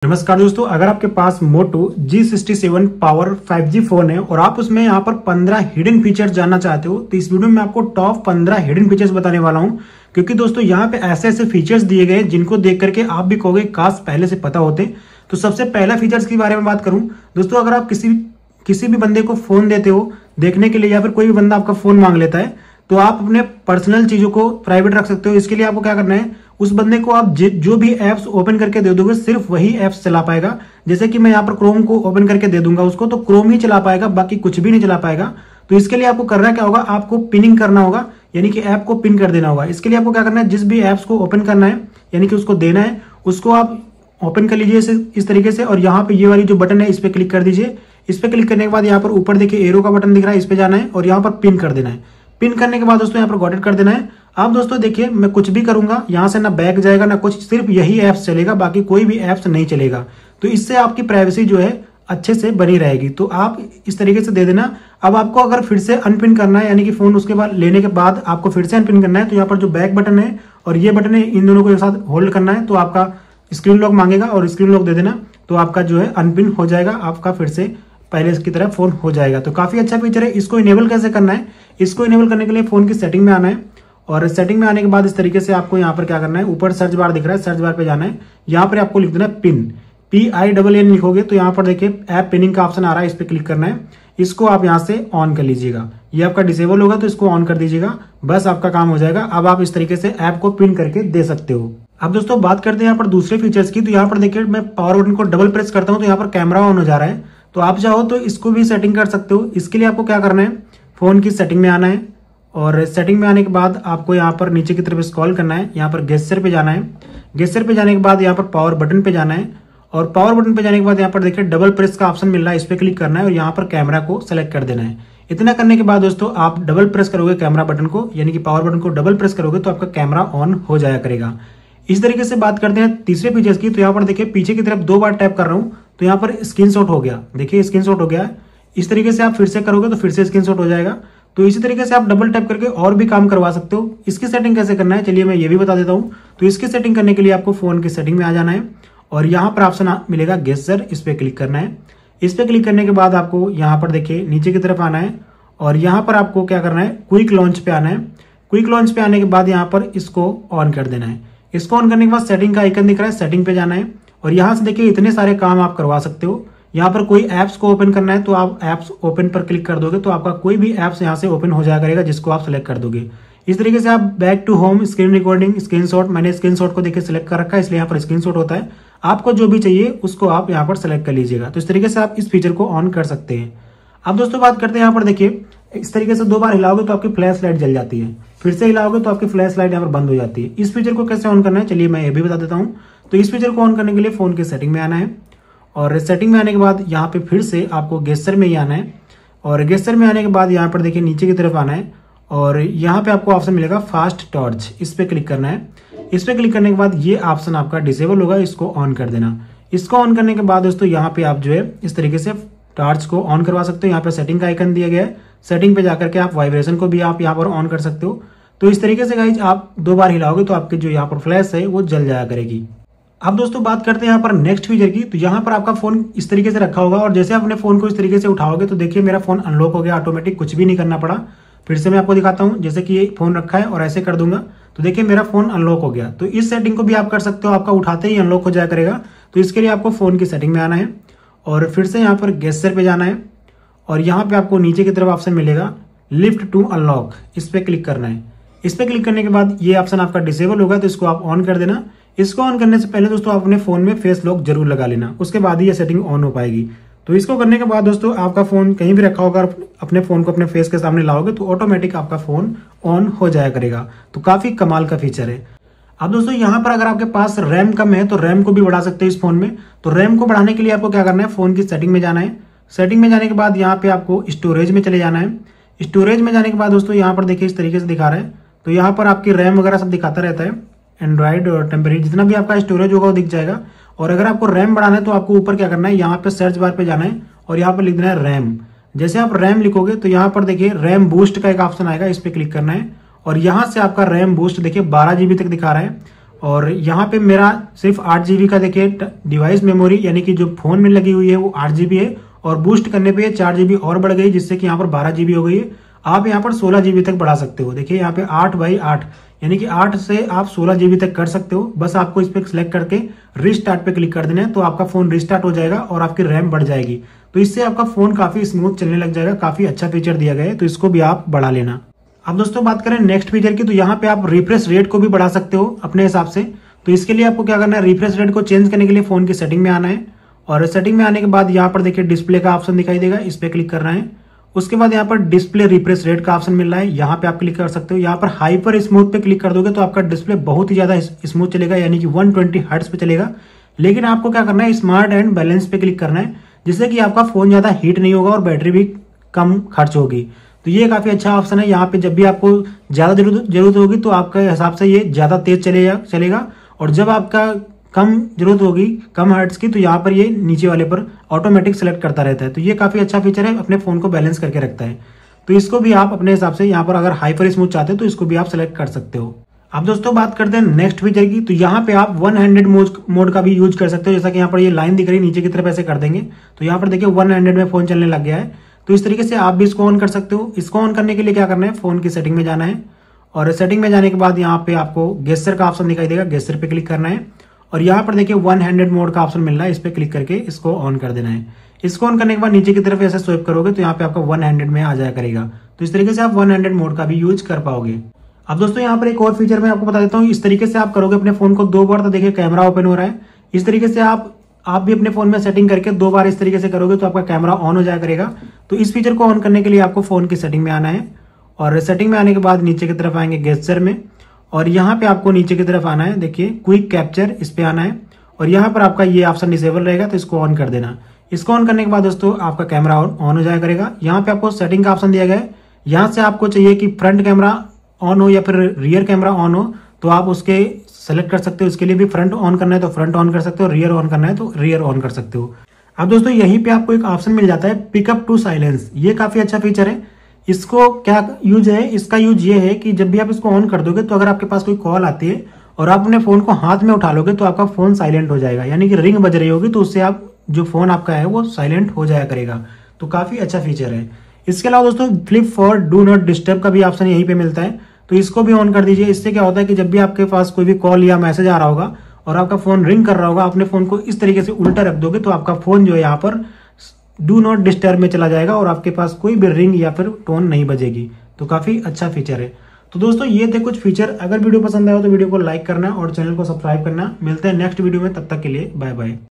नमस्कार दोस्तों, अगर आपके पास मोटो G67 पावर 5G फोन है और आप उसमें यहाँ पर 15 हिडन फीचर्स जानना चाहते हो तो इस वीडियो में आपको टॉप 15 हिडन फीचर्स बताने वाला हूँ। क्योंकि दोस्तों यहाँ पे ऐसे ऐसे फीचर्स दिए गए जिनको देख करके आप भी कहोगे काश पहले से पता होते। तो सबसे पहला फीचर्स के बारे में बात करूँ दोस्तों, अगर आप किसी भी बंदे को फोन देते हो देखने के लिए या फिर कोई भी बंदा आपका फोन मांग लेता है तो आप अपने पर्सनल चीजों को प्राइवेट रख सकते हो। इसके लिए आपको क्या करना है, उस बंदे को आप जो भी एप्स ओपन करके दे दोगे सिर्फ वही एप्स चला पाएगा। जैसे कि मैं यहाँ पर क्रोम को ओपन करके दे दूंगा उसको तो क्रोम ही चला पाएगा, बाकी कुछ भी नहीं चला पाएगा। तो इसके लिए आपको करना क्या होगा, आपको पिनिंग करना होगा, यानी कि ऐप को पिन कर देना होगा। इसके लिए आपको क्या करना है, जिस भी एप्स को ओपन करना है यानी कि उसको देना है उसको आप ओपन कर लीजिए इस तरीके से। और यहाँ पे ये वाली जो बटन है इस पर क्लिक कर दीजिए। इस पर क्लिक करने के बाद यहाँ पर ऊपर देखिए एरो का बटन दिख रहा है, इस पे जाना है और यहाँ पर पिन कर देना है। पिन करने के बाद दोस्तों यहाँ पर गॉट इट कर देना है। आप दोस्तों देखिए मैं कुछ भी करूंगा यहाँ से ना बैक जाएगा ना कुछ, सिर्फ यही एप्स चलेगा, बाकी कोई भी एप्स नहीं चलेगा। तो इससे आपकी प्राइवेसी जो है अच्छे से बनी रहेगी। तो आप इस तरीके से दे देना। अब आपको अगर फिर से अनपिन करना है यानी कि फोन उसके बाद लेने के बाद आपको फिर से अनपिन करना है तो यहाँ पर जो बैक बटन है और ये बटन है इन दोनों को एक साथ होल्ड करना है। तो आपका स्क्रीन लॉक मांगेगा और स्क्रीन लॉक दे देना तो आपका जो है अनपिन हो जाएगा, आपका फिर से पहले की तरह फोन हो जाएगा। तो काफी अच्छा फीचर है। इसको इनेबल कैसे करना है, इसको इनेबल करने के लिए फोन की सेटिंग में आना है और सेटिंग में आने के बाद इस तरीके से आपको यहाँ पर क्या करना है, ऊपर सर्च बार दिख रहा है, सर्च बार पे जाना है। यहाँ पर आपको लिख देना है पिन, PINN लिखोगे तो यहाँ पर देखिए ऐप पिनिंग का ऑप्शन आ रहा है, इस पर क्लिक करना है। इसको आप यहाँ से ऑन कर लीजिएगा। ये आपका डिसेबल होगा तो इसको ऑन कर दीजिएगा, बस आपका काम हो जाएगा। अब आप इस तरीके से ऐप को पिन करके दे सकते हो। अब दोस्तों बात करते हैं यहाँ पर दूसरे फीचर्स की। तो यहाँ पर देखिए मैं पावर बटन को डबल प्रेस करता हूँ तो यहाँ पर कैमरा ऑन हो जा रहा है। तो आप चाहो तो इसको भी सेटिंग कर सकते हो। इसके लिए आपको क्या करना है, फोन की सेटिंग में आना है और सेटिंग में आने के बाद आपको यहाँ पर नीचे की तरफ स्क्रॉल करना है। यहाँ पर गेस्चर पे जाना है। गेस्चर पे जाने के बाद यहाँ पर पावर बटन पे जाना है और पावर बटन पे जाने के बाद यहाँ पर देखिए डबल प्रेस का ऑप्शन मिल रहा है, इस पर क्लिक करना है और यहाँ पर कैमरा को सेलेक्ट कर देना है। इतना करने के बाद दोस्तों आप डबल प्रेस करोगे कैमरा बटन को, यानी कि पावर बटन को डबल प्रेस करोगे तो आपका कैमरा ऑन हो जाया करेगा। इस तरीके से बात करते हैं तीसरे फीचर्स की। तो यहाँ पर देखिए पीछे की तरफ 2 बार टैप कर रहा हूँ तो यहाँ पर स्क्रीनशॉट हो गया, देखिए स्क्रीनशॉट हो गया। इस तरीके से आप फिर से करोगे तो फिर से स्क्रीनशॉट हो जाएगा। तो इसी तरीके से आप डबल टैप करके और भी काम करवा सकते हो। इसकी सेटिंग कैसे करना है चलिए मैं ये भी बता देता हूँ। तो इसकी सेटिंग करने के लिए आपको फोन की सेटिंग में आ जाना है और यहाँ पर ऑप्शन मिलेगा गेस्चर, इस पर क्लिक करना है। इस पर क्लिक करने के बाद आपको यहाँ पर देखिए नीचे की तरफ आना है और यहाँ पर आपको क्या करना है, क्विक लॉन्च पे आना है। क्विक लॉन्च पे आने के बाद यहाँ पर इसको ऑन कर देना है। इसको ऑन करने के बाद सेटिंग का आइकन दिख रहा है, सेटिंग पे जाना है और यहाँ से देखिए इतने सारे काम आप करवा सकते हो। यहाँ पर कोई ऐप्स को ओपन करना है तो आप ऐप्स ओपन पर क्लिक कर दोगे तो आपका कोई भी ऐप्स यहाँ से ओपन हो जाया करेगा जिसको आप सेलेक्ट कर दोगे। इस तरीके से आप back to home, screen recording, screenshot, मैंने स्क्रीनशॉट को देखिए सिलेक्ट कर रखा है इसलिए यहाँ पर स्क्रीनशॉट होता है। आपको जो भी चाहिए उसको आप यहाँ पर सेलेक्ट कर लीजिएगा। तो इस तरीके से आप इस फीचर को ऑन कर सकते हैं। अब दोस्तों बात करते हैं यहाँ पर देखिए इस तरीके से 2 बार हिलाओगे तो आपकी फ्लैश लाइट जल जाती है, फिर से हिलाओगे तो आपकी फ्लैश लाइट यहाँ पर बंद हो जाती है। इस फीचर को कैसे ऑन करना है चलिए मैं ये भी बता देता हूँ। तो इस फीचर को ऑन करने के लिए फोन की सेटिंग में आना है और सेटिंग में आने के बाद यहाँ पे फिर से आपको गेस्चर में ही आना है और गेस्चर में आने के बाद यहाँ पर देखिए नीचे की तरफ आना है और यहाँ पे आपको ऑप्शन मिलेगा फास्ट टॉर्च, इस पे क्लिक करना है। इस पे क्लिक करने के बाद ये ऑप्शन आपका डिसेबल होगा, इसको ऑन कर देना। इसको ऑन करने के बाद दोस्तों यहाँ पे आप जो है इस तरीके से टॉर्च को ऑन करवा सकते हो। यहाँ पे सेटिंग का आइकन दिया गया है, सेटिंग पे जाकर के आप वाइब्रेशन को भी आप यहाँ पर ऑन कर सकते हो। तो इस तरीके से गाइज आप 2 बार हिलाओगे तो आपकी जो यहाँ पर फ्लैश है वो जल जाया करेगी। अब दोस्तों बात करते हैं यहाँ पर नेक्स्ट फीचर की। तो यहाँ पर आपका फोन इस तरीके से रखा होगा और जैसे अपने फोन को इस तरीके से उठाओगे तो देखिए मेरा फोन अनलॉक हो गया ऑटोमेटिक, कुछ भी नहीं करना पड़ा। फिर से मैं आपको दिखाता हूँ, जैसे कि ये फोन रखा है और ऐसे कर दूंगा तो देखिए मेरा फोन अनलॉक हो गया। तो इस सेटिंग को भी आप कर सकते हो, आपका उठाते ही अनलॉक हो जाया करेगा। तो इसके लिए आपको फोन की सेटिंग में आना है और फिर से यहाँ पर गेस्चर पे जाना है और यहाँ पे आपको नीचे की तरफ ऑप्शन मिलेगा लिफ्ट टू अनलॉक, इस पे क्लिक करना है। इस पे क्लिक करने के बाद ये ऑप्शन आपका डिसेबल होगा तो इसको आप ऑन कर देना। इसको ऑन करने से पहले दोस्तों आप अपने फोन में फेस लॉक जरूर लगा लेना, उसके बाद ही ये सेटिंग ऑन हो पाएगी। तो इसको करने के बाद दोस्तों आपका फोन कहीं भी रखा होगा, अपने फोन को अपने फेस के सामने लाओगे तो ऑटोमेटिक आपका फोन ऑन हो जाया करेगा। तो काफी कमाल का फीचर है। अब दोस्तों यहाँ पर अगर आपके पास रैम कम है तो रैम को भी बढ़ा सकते हो इस फोन में। तो रैम को बढ़ाने के लिए आपको क्या करना है, फोन की सेटिंग में जाना है। सेटिंग में जाने के बाद यहाँ पे आपको स्टोरेज में चले जाना है। स्टोरेज में जाने के बाद दोस्तों यहाँ पर देखिए इस तरीके से दिखा रहा है। तो यहाँ पर आपकी रैम वगैरह सब दिखाता रहता है, एंड्रॉइड और टेम्परेरी जितना भी आपका स्टोरेज होगा वो दिख जाएगा। और अगर आपको रैम बढ़ाना है तो आपको ऊपर क्या करना है, यहाँ पे सर्च बार पे जाना है और यहाँ पर लिख देना है रैम। जैसे आप रैम लिखोगे तो यहाँ पर देखिए रैम बूस्ट का एक ऑप्शन आएगा, इस पे क्लिक करना है और यहाँ से आपका रैम बूस्ट देखिए 12 GB तक दिखा रहा है। और यहाँ पे मेरा सिर्फ 8 GB का देखिए डिवाइस मेमोरी यानी कि जो फोन में लगी हुई है वो 8 GB है, और बूस्ट करने पे 4 GB और बढ़ गई, जिससे कि यहाँ पर 12 GB हो गई है। आप यहाँ पर 16 GB तक बढ़ा सकते हो। देखिए यहाँ पे 8/8 यानी कि 8 से आप 16 GB तक कर सकते हो। बस आपको इस पे सिलेक्ट करके रिस्टार्ट पे क्लिक कर देना है, तो आपका फोन रिस्टार्ट हो जाएगा और आपकी रैम बढ़ जाएगी। तो इससे आपका फोन काफी स्मूथ चलने लग जाएगा। काफी अच्छा फीचर दिया गया है, तो इसको भी आप बढ़ा लेना। अब दोस्तों बात करें नेक्स्ट फीचर की, तो यहाँ पे आप रिफ्रेश रेट को भी बढ़ा सकते हो अपने हिसाब से। तो इसके लिए आपको क्या करना है, रिफ्रेश रेट को चेंज करने के लिए फोन की सेटिंग में आना है, और सेटिंग में आने के बाद यहाँ पर देखिए डिस्प्ले का ऑप्शन दिखाई देगा, इस पे क्लिक करना है। उसके बाद यहाँ पर डिस्प्ले रिफ्रेश रेट का ऑप्शन मिल रहा है, यहाँ पे आप क्लिक कर सकते हो। यहाँ पर हाइपर स्मूथ पे क्लिक कर दोगे तो आपका डिस्प्ले बहुत ही ज्यादा स्मूथ चलेगा, यानी कि 120 हर्ट्ज पे चलेगा। लेकिन आपको क्या करना है, स्मार्ट एंड बैलेंस पे क्लिक करना है, जिससे कि आपका फोन ज्यादा हीट नहीं होगा और बैटरी भी कम खर्च होगी। तो ये काफी अच्छा ऑप्शन है। यहाँ पे जब भी आपको ज्यादा जरूरत होगी तो आपके हिसाब से ये ज्यादा तेज चलेगा, और जब आपका कम जरूरत होगी, कम हर्ट्ज की, तो यहाँ पर ये नीचे वाले पर ऑटोमेटिक सेलेक्ट करता रहता है। तो ये काफी अच्छा फीचर है, अपने फोन को बैलेंस करके रखता है। तो इसको भी आप अपने हिसाब से यहाँ पर अगर हाइपर स्मूथ चाहते हो तो इसको भी आप सेलेक्ट कर सकते हो। अब दोस्तों बात करते हैं नेक्स्ट फीचर की, तो यहाँ पे आप 1 हैंडेड मोड का भी यूज कर सकते हो। जैसा कि यहाँ पर ये लाइन दिख रही है नीचे की तरफ, ऐसे कर देंगे तो यहाँ पर देखिए 1 हैंडेड में फोन चलने लग गया है। तो इस तरीके से आप भी इसको ऑन कर सकते हो। इसको ऑन करने के लिए क्या करना है, फोन की सेटिंग में जाना है, और सेटिंग में जाने के बाद यहाँ पे आपको गेस्चर का ऑप्शन दिखाई देगा, गेस्चर पे क्लिक करना है, और यहाँ पर देखिए 1 हैंडेड मोड का ऑप्शन मिल रहा है, इस पे क्लिक करके इसको ऑन कर देना है। इसको ऑन करने के बाद नीचे की तरफ ऐसे स्वाइप करोगे तो यहाँ पे आपका 1 हैंडेड में आ जाया करेगा। तो इस तरीके से आप 1 हैंडेड मोड का भी यूज कर पाओगे। अब दोस्तों यहाँ पर एक और फीचर मैं आपको बता देता हूँ। इस तरीके से आप करोगे अपने फोन को 2 बार, तो देखिए कैमरा ओपन हो रहा है। इस तरीके से आप भी अपने फोन में सेटिंग करके 2 बार इस तरीके से करोगे तो आपका कैमरा ऑन हो जाया करेगा। तो इस फीचर को ऑन करने के लिए आपको फोन की सेटिंग में आना है, और सेटिंग में आने के बाद नीचे की तरफ आएंगे गेस्चर में, और यहाँ पे आपको नीचे की तरफ आना है, देखिए क्विक कैप्चर, इस पे आना है, और यहाँ पर आपका ये ऑप्शन डिसेबल रहेगा, तो इसको ऑन कर देना। इसको ऑन करने के बाद दोस्तों आपका कैमरा ऑन हो जाया करेगा। यहाँ पे आपको सेटिंग का ऑप्शन दिया गया है, यहाँ से आपको चाहिए कि फ्रंट कैमरा ऑन हो या फिर रियर कैमरा ऑन हो, तो आप उसके सेलेक्ट कर सकते हो। इसके लिए भी फ्रंट ऑन करना है तो फ्रंट ऑन कर सकते हो, रियर ऑन करना है तो रियर ऑन कर सकते हो। अब दोस्तों यहीं पे आपको एक ऑप्शन मिल जाता है पिकअप टू साइलेंस। ये काफी अच्छा फीचर है। इसको क्या यूज है, इसका यूज ये है कि जब भी आप इसको ऑन कर दोगे तो अगर आपके पास कोई कॉल आती है और आप अपने फोन को हाथ में उठा लोगे तो आपका फोन साइलेंट हो जाएगा, यानी कि रिंग बज रही होगी तो उससे आप जो फोन आपका है वो साइलेंट हो जाया करेगा। तो काफी अच्छा फीचर है। इसके अलावा दोस्तों flip for do not disturb का भी ऑप्शन यहीं पे मिलता है, तो इसको भी ऑन कर दीजिए। इससे क्या होता है कि जब भी आपके पास कोई भी कॉल या मैसेज आ रहा होगा और आपका फोन रिंग कर रहा होगा, अपने फोन को इस तरीके से उल्टा रख दोगे तो आपका फोन जो है यहाँ पर डू नॉट डिस्टर्ब में चला जाएगा और आपके पास कोई भी रिंग या फिर टोन नहीं बजेगी। तो काफी अच्छा फीचर है। तो दोस्तों ये थे कुछ फीचर। अगर वीडियो पसंद आया तो वीडियो को लाइक करना और चैनल को सब्सक्राइब करना। मिलते हैं नेक्स्ट वीडियो में, तब तक के लिए बाय बाय।